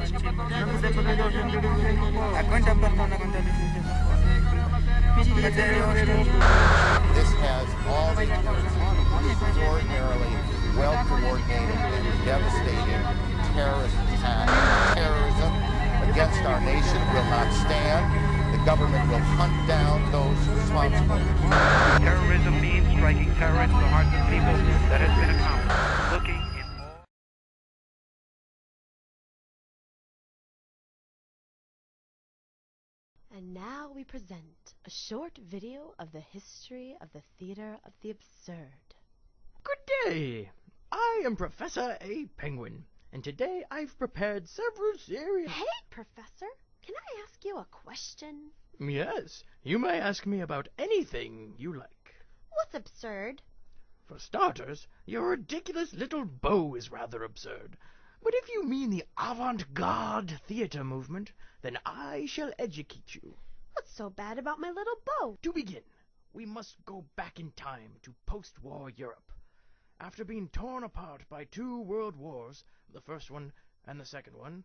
This has all the extraordinarily well-coordinated and devastating terrorist attack. Terrorism against our nation will not stand. The government will hunt down those responsible. Terrorism means striking terror into the hearts of people. That has been accomplished. Looking in all... And now we present a short video of the history of the theater of the absurd. Good day! I am Professor A. Penguin, and today I've prepared several serious... Hey, Professor, can I ask you a question? Yes, you may ask me about anything you like. What's absurd? For starters, your ridiculous little bow is rather absurd. But if you mean the avant-garde theater movement, then I shall educate you. What's so bad about my little bow? To begin, we must go back in time to post-war Europe. After being torn apart by 2 world wars, the first one and the second one,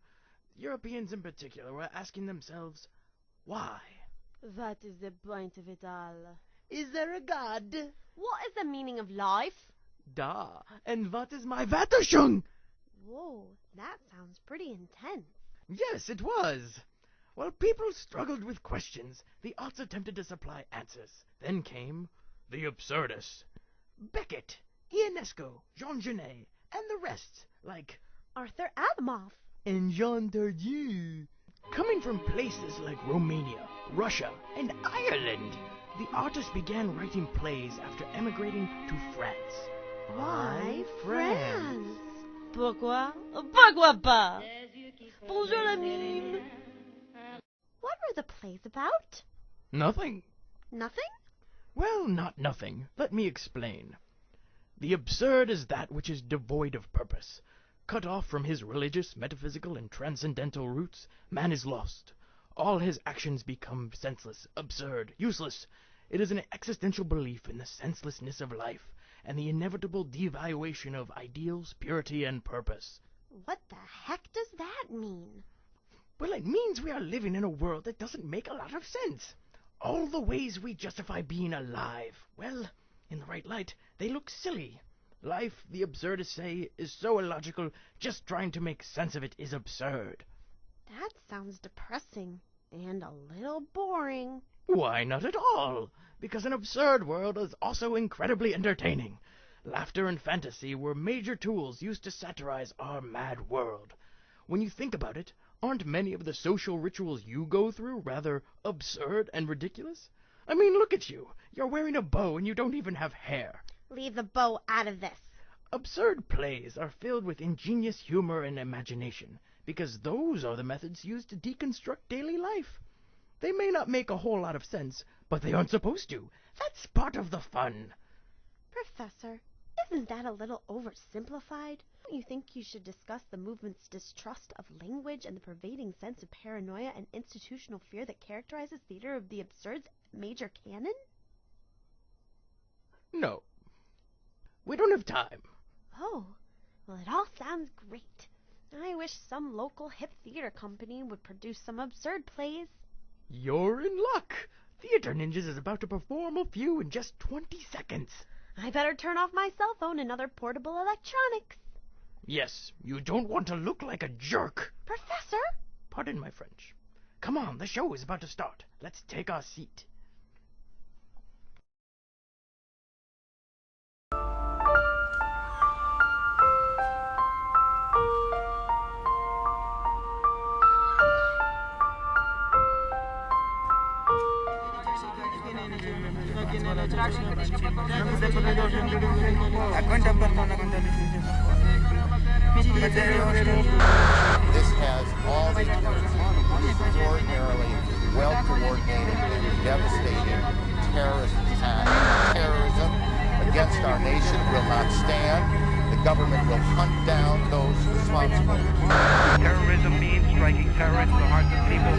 Europeans in particular were asking themselves, why? That is the point of it all. Is there a God? What is the meaning of life? Da, and what is my Vaterschung? Whoa, that sounds pretty intense. Yes, it was. While people struggled with questions, the arts attempted to supply answers. Then came the absurdists. Beckett, Ionesco, Jean Genet, and the rest, like Arthur Asimov. and Jean Tardieu. Coming from places like Romania, Russia, and Ireland, the artists began writing plays after emigrating to France. Why France? Pourquoi? Pourquoi pas? Bonjour la mime. What were the plays about? Nothing. Nothing? Well, not nothing. Let me explain. The absurd is that which is devoid of purpose. Cut off from his religious, metaphysical, and transcendental roots, man is lost. All his actions become senseless, absurd, useless. It is an existential belief in the senselessness of life, and the inevitable devaluation of ideals, purity, and purpose. What the heck does that mean? Well, it means we are living in a world that doesn't make a lot of sense. All the ways we justify being alive, well, in the right light, they look silly. Life, the absurdists say, is so illogical, just trying to make sense of it is absurd. That sounds depressing and a little boring. Why, not at all, because an absurd world is also incredibly entertaining. Laughter and fantasy were major tools used to satirize our mad world. When you think about it, aren't many of the social rituals you go through rather absurd and ridiculous? I mean, look at you. You're wearing a bow and you don't even have hair. Leave the bow out of this. Absurd plays are filled with ingenious humor and imagination, because those are the methods used to deconstruct daily life. They may not make a whole lot of sense, but they aren't supposed to. That's part of the fun. Professor, isn't that a little oversimplified? Don't you think you should discuss the movement's distrust of language and the pervading sense of paranoia and institutional fear that characterizes theater of the absurd's major canon? No. We don't have time. Oh, well, it all sounds great. I wish some local hip theater company would produce some absurd plays. You're in luck. Theater Ninjas is about to perform a few in just 20 seconds. I better turn off my cell phone and other portable electronics. Yes, you don't want to look like a jerk. Professor? Pardon my French. Come on, the show is about to start. Let's take our seat. This has all the extraordinarily well-coordinated and devastating terrorist attack. Terrorism against our nation will not stand. The government will hunt down those responsible. Terrorism means striking terror into the hearts of people.